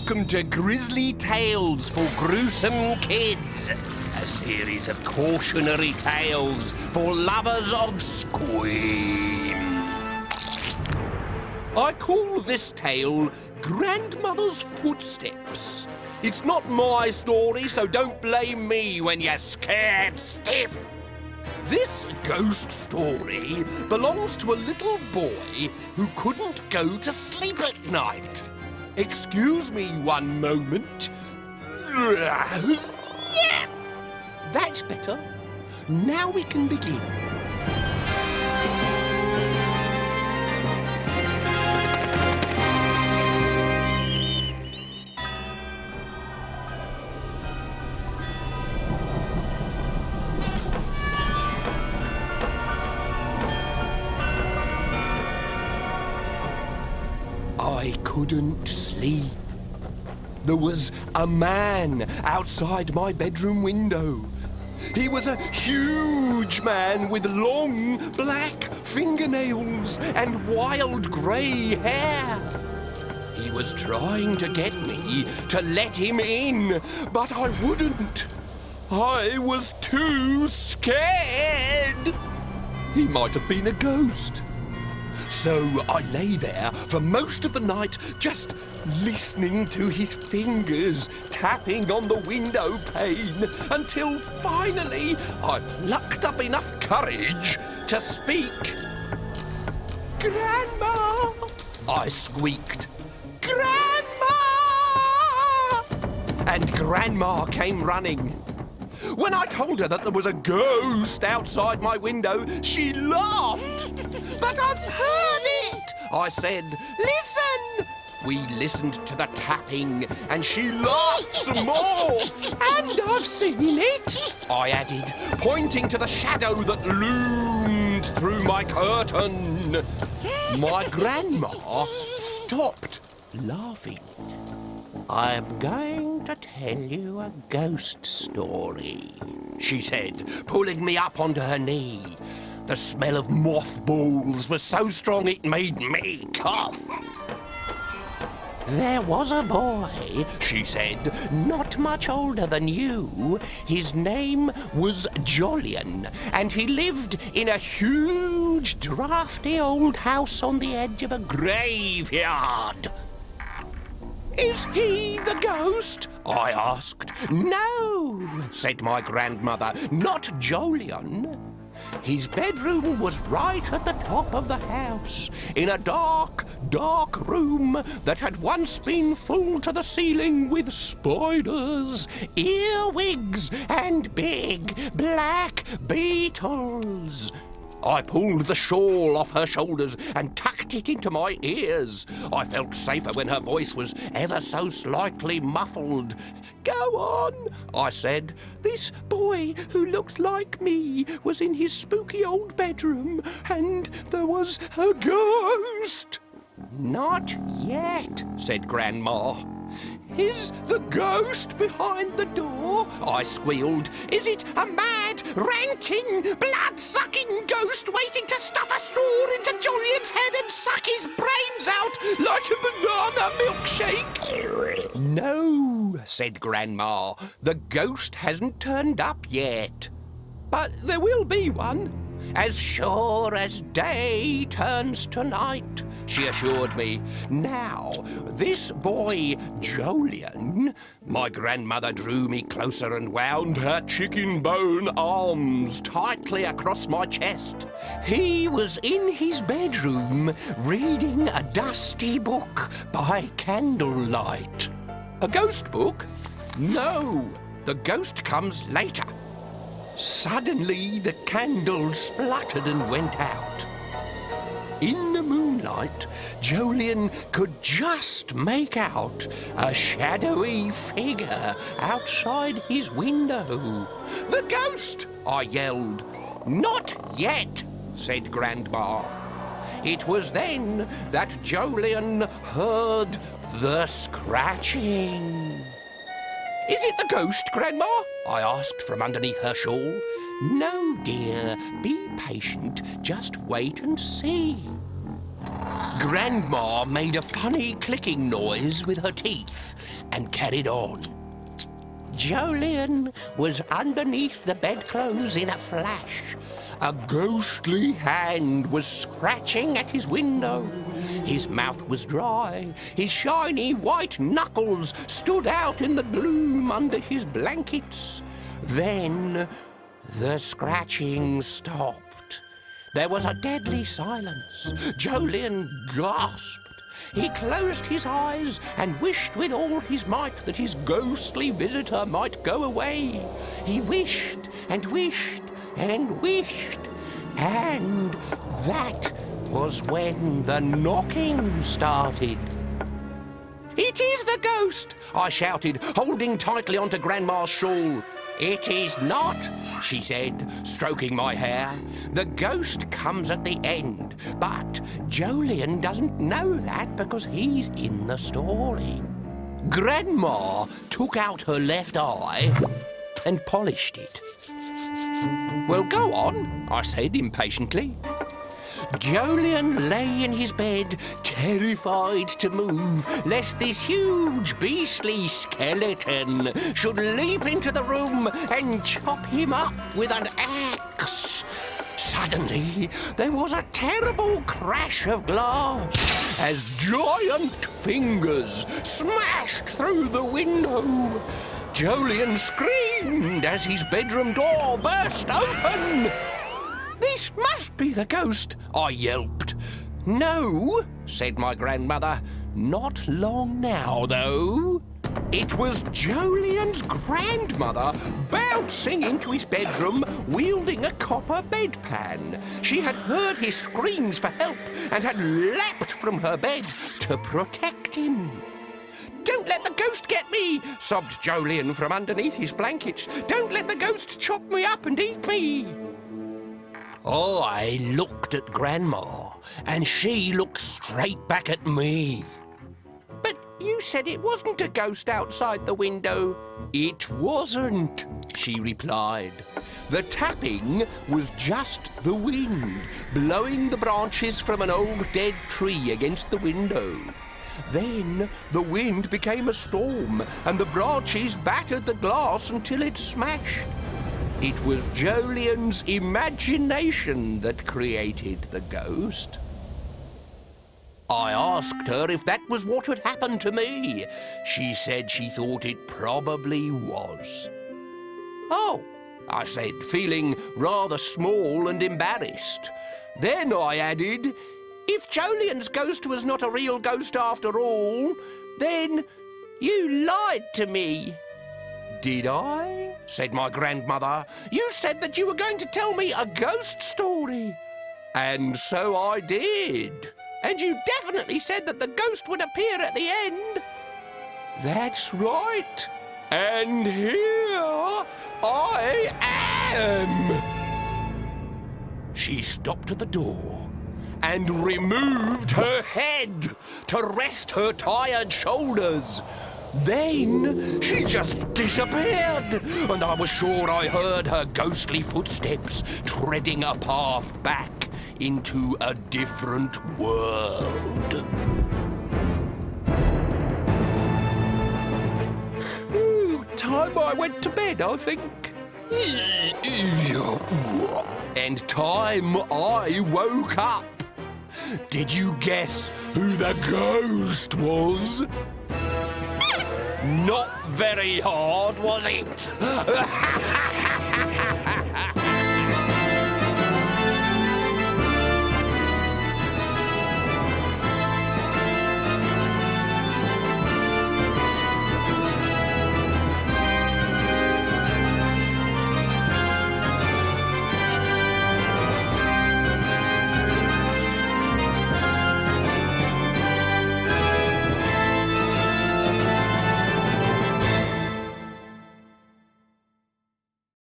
Welcome to Grizzly Tales for Gruesome Kids, a series of cautionary tales for lovers of scream. I call this tale Grandmother's Footsteps. It's not my story, so don't blame me when you're scared stiff. This ghost story belongs to a little boy who couldn't go to sleep at night. Excuse me one moment. That's better. Now we can begin. I couldn't sleep. There was a man outside my bedroom window. He was a huge man with long black fingernails and wild grey hair. He was trying to get me to let him in, but I wouldn't. I was too scared. He might have been a ghost. So I lay there for most of the night, just listening to his fingers tapping on the window pane, until finally I plucked up enough courage to speak. "Grandma!" I squeaked. "Grandma!" And Grandma came running. When I told her that there was a ghost outside my window, she laughed. "But I've heard it," I said. "Listen!" We listened to the tapping, and she laughed some more. "And I've seen it," I added, pointing to the shadow that loomed through my curtain. My grandma stopped laughing. "I'm going to tell you a ghost story," she said, pulling me up onto her knee. The smell of mothballs was so strong it made me cough. "There was a boy," she said, "not much older than you. His name was Jolyon, and he lived in a huge, drafty old house on the edge of a graveyard." "Is he the ghost?" I asked. "No," said my grandmother, "not Jolyon. His bedroom was right at the top of the house, in a dark, dark room that had once been full to the ceiling with spiders, earwigs, and big black beetles." I pulled the shawl off her shoulders and tucked it into my ears. I felt safer when her voice was ever so slightly muffled. "Go on," I said. "This boy who looked like me was in his spooky old bedroom, and there was a ghost." "Not yet," said Grandma. "Is the ghost behind the door?" I squealed. "Is it a mad, ranting, blood-sucking ghost waiting to stuff a straw into Jolyon's head and suck his brains out like a banana milkshake?" "No," said Grandma. "The ghost hasn't turned up yet. But there will be one, as sure as day turns to night," she assured me. "Now, this boy, Jolyon," my grandmother drew me closer and wound her chicken bone arms tightly across my chest. "He was in his bedroom reading a dusty book by candlelight." "A ghost book?" "No, the ghost comes later." Suddenly, the candle spluttered and went out. In the moonlight, Jolyon could just make out a shadowy figure outside his window. "The ghost!" I yelled. "Not yet," said Grandma. It was then that Jolyon heard the scratching. "Is it the ghost, Grandma?" I asked from underneath her shawl. "No, dear. Be patient. Just wait and see." Grandma made a funny clicking noise with her teeth and carried on. Jolyon was underneath the bedclothes in a flash. A ghostly hand was scratching at his window. His mouth was dry. His shiny white knuckles stood out in the gloom under his blankets. Then the scratching stopped. There was a deadly silence. Jolyon gasped. He closed his eyes and wished with all his might that his ghostly visitor might go away. He wished and wished and wished. And that was when the knocking started. "It is the ghost!" I shouted, holding tightly onto Grandma's shawl. "It is not," she said, stroking my hair. "The ghost comes at the end, but Jolyon doesn't know that because he's in the story." Grandma took out her left eye and polished it. "Well, go on," I said impatiently. Jolyon lay in his bed, terrified to move, lest this huge beastly skeleton should leap into the room and chop him up with an axe. Suddenly, there was a terrible crash of glass as giant fingers smashed through the window. Jolyon screamed as his bedroom door burst open. "This must be the ghost," I yelped. "No," said my grandmother. "Not long now, though." It was Jolyon's grandmother bouncing into his bedroom, wielding a copper bedpan. She had heard his screams for help and had leapt from her bed to protect him. "Don't let the ghost get me," sobbed Jolyon from underneath his blankets. "Don't let the ghost chop me up and eat me." I looked at Grandma, and she looked straight back at me. "But you said it wasn't a ghost outside the window." "It wasn't," she replied. "The tapping was just the wind, blowing the branches from an old dead tree against the window. Then the wind became a storm, and the branches battered the glass until it smashed. It was Jolyon's imagination that created the ghost." I asked her if that was what had happened to me. She said she thought it probably was. "Oh," I said, feeling rather small and embarrassed. Then I added, "If Jolyon's ghost was not a real ghost after all, then you lied to me." "Did I?" said my grandmother. "You said that you were going to tell me a ghost story." "And so I did." "And you definitely said that the ghost would appear at the end." "That's right. And here I am." She stopped at the door and removed her head to rest her tired shoulders. Then she just disappeared, and I was sure I heard her ghostly footsteps treading a path back into a different world. Time I went to bed, I think. And time I woke up. Did you guess who the ghost was? Not very hard, was it?